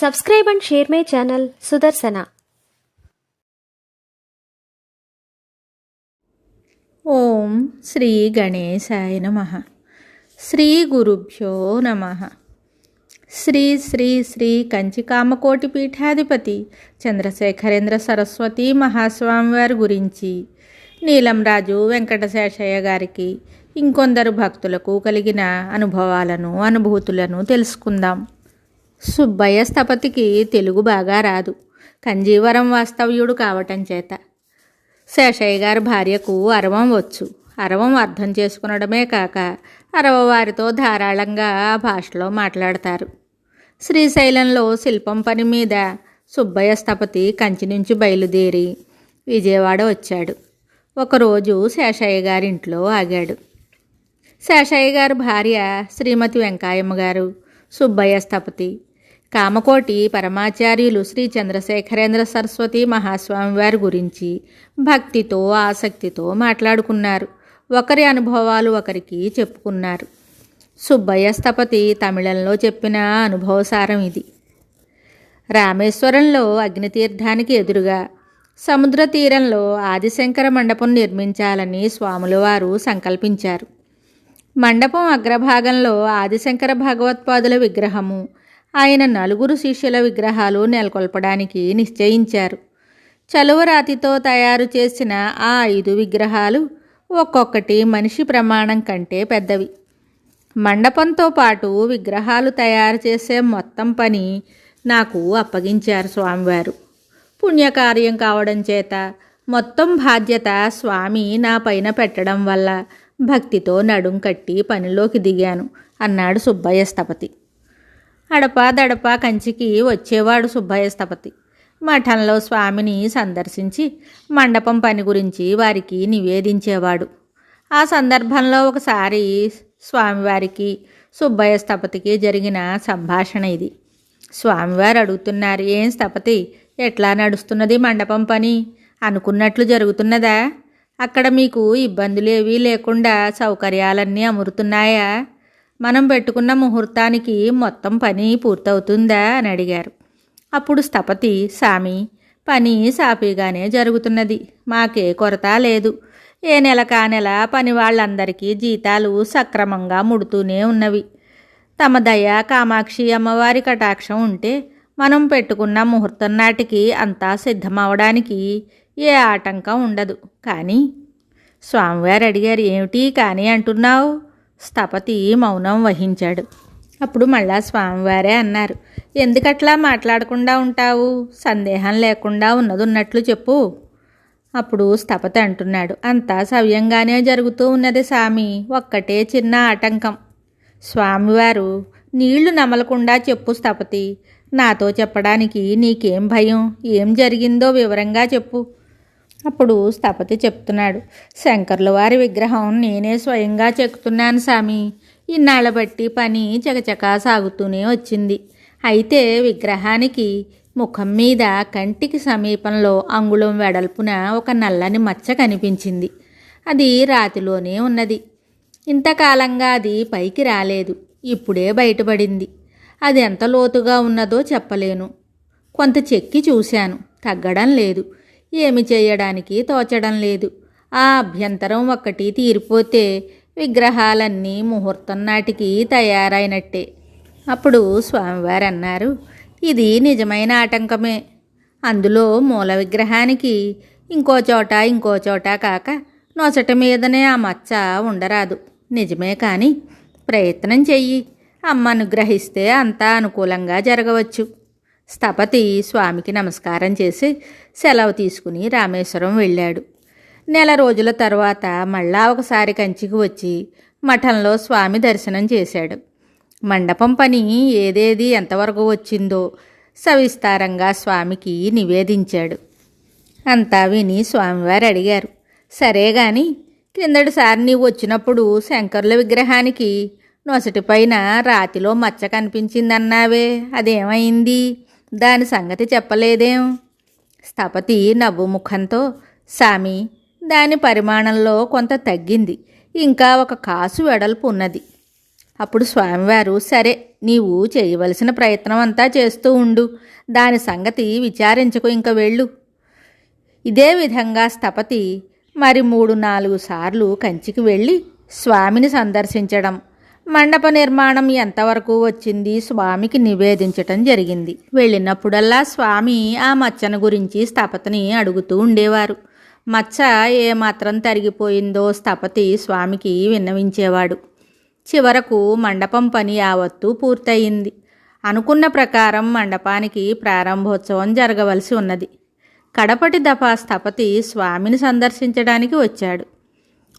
Subscribe and share my channel Sudarsana. ఓం శ్రీ గణేశాయ నమః. శ్రీ గురుభ్యో నమః. శ్రీ శ్రీ శ్రీ కంచికామకోటి పీఠాధిపతి చంద్రశేఖరేంద్ర సరస్వతి మహాస్వామి వారి గురించి నీలంరాజు వెంకటశేషయ్య గారికి ఇంకొందరు భక్తులకు కలిగిన అనుభూతులను తెలుసుకుందాం. సుబ్బయ్య స్థపతికి తెలుగు బాగా రాదు, కంజీవరం వాస్తవ్యుడు కావటం చేత. శేషయ్య గారి భార్యకు అరవం వచ్చు. అరవం అర్థం చేసుకునడమే కాక అరవవారితో ధారాళంగా ఆ భాషలో మాట్లాడతారు. శ్రీశైలంలో శిల్పం పని మీద సుబ్బయ్య స్థపతి కంచి నుంచి బయలుదేరి విజయవాడ వచ్చాడు. ఒకరోజు శేషయ్య గారింట్లో ఆగాడు. శేషయ్య గారి భార్య శ్రీమతి వెంకాయమ్మ గారు, సుబ్బయ్య స్థపతి, కామకోటి పరమాచార్యులు శ్రీ చంద్రశేఖరేంద్ర సరస్వతి మహాస్వామి వారి గురించి భక్తితో ఆసక్తితో మాట్లాడుకున్నారు. ఒకరి అనుభవాలు ఒకరికి చెప్పుకున్నారు. సుబ్బయ్య స్థపతి తమిళంలో చెప్పిన అనుభవసారం ఇది. రామేశ్వరంలో అగ్నితీర్థానికి ఎదురుగా సముద్ర తీరంలో ఆదిశంకర మండపం నిర్మించాలని స్వాముల వారు సంకల్పించారు. మండపం అగ్రభాగంలో ఆదిశంకర భగవత్పాదుల విగ్రహము, ఆయన 4 శిష్యుల విగ్రహాలు నెలకొల్పడానికి నిశ్చయించారు. చలువరాతితో తయారు చేసిన ఆ 5 విగ్రహాలు ఒక్కొక్కటి మనిషి ప్రమాణం కంటే పెద్దవి. మండపంతో పాటు విగ్రహాలు తయారు చేసే మొత్తం పని నాకు అప్పగించారు స్వామివారు. పుణ్యకార్యం కావడం చేత మొత్తం బాధ్యత స్వామి నా పైన పెట్టడం వల్ల భక్తితో నడుం కట్టి పనిలోకి దిగాను అన్నాడు సుబ్బయ్య స్థపతి. అడపా కంచికి వచ్చేవాడు సుబ్బయ్య స్థపతి. మఠంలో స్వామిని సందర్శించి మండపం పని గురించి వారికి నివేదించేవాడు. ఆ సందర్భంలో ఒకసారి స్వామివారికి సుబ్బయ్య స్థపతికి జరిగిన సంభాషణ ఇది. స్వామివారు అడుగుతున్నారు, ఏం స్థపతి, ఎట్లా నడుస్తున్నది మండపం పని? అనుకున్నట్లు జరుగుతున్నదా? అక్కడ మీకు ఇబ్బందులేవీ లేకుండా సౌకర్యాలన్నీ అమరుతున్నాయా? మనం పెట్టుకున్న ముహూర్తానికి మొత్తం పని పూర్తవుతుందా అని అడిగారు. అప్పుడు స్థపతి, సామి, పని సాఫీగానే జరుగుతున్నది, మాకే కొరత లేదు. ఏ నెల కానెల పని వాళ్ళందరికీ జీతాలు సక్రమంగా ముడుతూనే ఉన్నవి. తమ దయ కామాక్షి అమ్మవారి కటాక్షం ఉంటే మనం పెట్టుకున్న ముహూర్తం నాటికి అంతా సిద్ధమవడానికి ఏ ఆటంకం ఉండదు. కానీ స్వామివారు అడిగారు, ఏమిటి కానీ అంటున్నావు? స్థపతి మౌనం వహించాడు. అప్పుడు మళ్ళా స్వామివారే అన్నారు, ఎందుకట్లా మాట్లాడకుండా ఉంటావు? సందేహం లేకుండా ఉన్నట్లు చెప్పు. అప్పుడు స్థపతి అంటున్నాడు, అంతా సవ్యంగానే జరుగుతూ ఉన్నది సామి, ఒక్కటే చిన్న ఆటంకం. స్వామివారు, నీళ్లు నమలకుండా చెప్పు స్థపతి, నాతో చెప్పడానికి నీకేం భయం? ఏం జరిగిందో వివరంగా చెప్పు. అప్పుడు స్థపతి చెప్తున్నాడు, శంకర్ల వారి విగ్రహం నేనే స్వయంగా చెక్కుతున్నాను సామి. ఇన్నాళ్ళ బట్టి పని చకచకా సాగుతూనే వచ్చింది. అయితే విగ్రహానికి ముఖం మీద కంటికి సమీపంలో అంగుళం వెడల్పున ఒక నల్లని మచ్చ కనిపించింది. అది రాతిలోనే ఉన్నది. ఇంతకాలంగా అది పైకి రాలేదు, ఇప్పుడే బయటపడింది. అది ఎంత లోతుగా ఉన్నదో చెప్పలేను. కొంత చెక్కి చూశాను, తగ్గడం లేదు. ఏమి చేయడానికి తోచడం లేదు. ఆ అభ్యంతరం ఒక్కటి తీరిపోతే విగ్రహాలన్నీ ముహూర్తం నాటికి తయారైనట్టే. అప్పుడు స్వామివారు అన్నారు, ఇది నిజమైన ఆటంకమే. అందులో మూల విగ్రహానికి ఇంకో చోట కాక నొసట మీదనే ఆ మచ్చ ఉండరాదు. నిజమే, కానీ ప్రయత్నం చెయ్యి. అమ్మ అనుగ్రహిస్తే అంతా అనుకూలంగా జరగవచ్చు. స్థపతి స్వామికి నమస్కారం చేసి సెలవు తీసుకుని రామేశ్వరం వెళ్ళాడు. నెల రోజుల తర్వాత మళ్ళా ఒకసారి కంచికి వచ్చి మఠంలో స్వామి దర్శనం చేశాడు. మండపం పని ఏదేది ఎంతవరకు వచ్చిందో సవిస్తారంగా స్వామికి నివేదించాడు. అంతా విని స్వామివారు అడిగారు, సరే గాని క్రిందటిసారి నీవు వచ్చినప్పుడు శంకరుల విగ్రహానికి నొసటిపైన రాతిలో మచ్చ కనిపించిందన్నావే, అదేమైంది? దాని సంగతి చెప్పలేదేం? స్థపతి నవ్వు ముఖంతో, సామి, దాని పరిమాణంలో కొంత తగ్గింది, ఇంకా 1 కాసు వెడల్పు ఉన్నది. అప్పుడు స్వామివారు, సరే, నీవు చేయవలసిన ప్రయత్నం అంతా చేస్తూ ఉండు, దాని సంగతి విచారించకు, ఇంక వెళ్ళు. ఇదే విధంగా స్థపతి మరి 3-4 సార్లు కంచికి వెళ్ళి స్వామిని సందర్శించడం, మండప నిర్మాణం ఎంతవరకు వచ్చింది స్వామికి నివేదించటం జరిగింది. వెళ్ళినప్పుడల్లా స్వామి ఆ మచ్చను గురించి స్థపతిని అడుగుతూ ఉండేవారు. మచ్చ ఏమాత్రం తరిగిపోయిందో స్థపతి స్వామికి విన్నవించేవాడు. చివరకు మండపం పని యావత్తూ పూర్తయింది. అనుకున్న ప్రకారం మండపానికి ప్రారంభోత్సవం జరగవలసి ఉన్నది. కడపటి దఫా స్థపతి స్వామిని సందర్శించడానికి వచ్చాడు.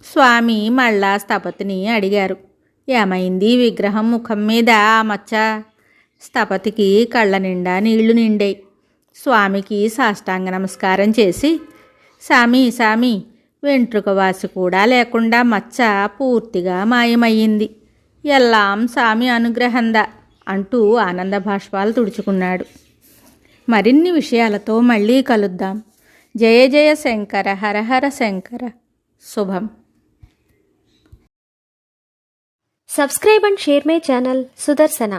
స్వామి మళ్ళా స్థపతిని అడిగారు, ఏమైంది విగ్రహం ముఖం మీద ఆ మచ్చ? స్థపతికి కళ్ళ నిండా నీళ్లు నిండాయి. స్వామికి సాష్టాంగ నమస్కారం చేసి, సామి వెంట్రుక వాసి కూడా లేకుండా మచ్చ పూర్తిగా మాయమయ్యింది. ఎల్లాం సామి అనుగ్రహందా అంటూ ఆనంద బాష్పాలు తుడుచుకున్నాడు. మరిన్ని విషయాలతో మళ్ళీ కలుద్దాం. జయ జయ శంకర, హర హర శంకర. శుభం. Subscribe and share my channel Sudarsana.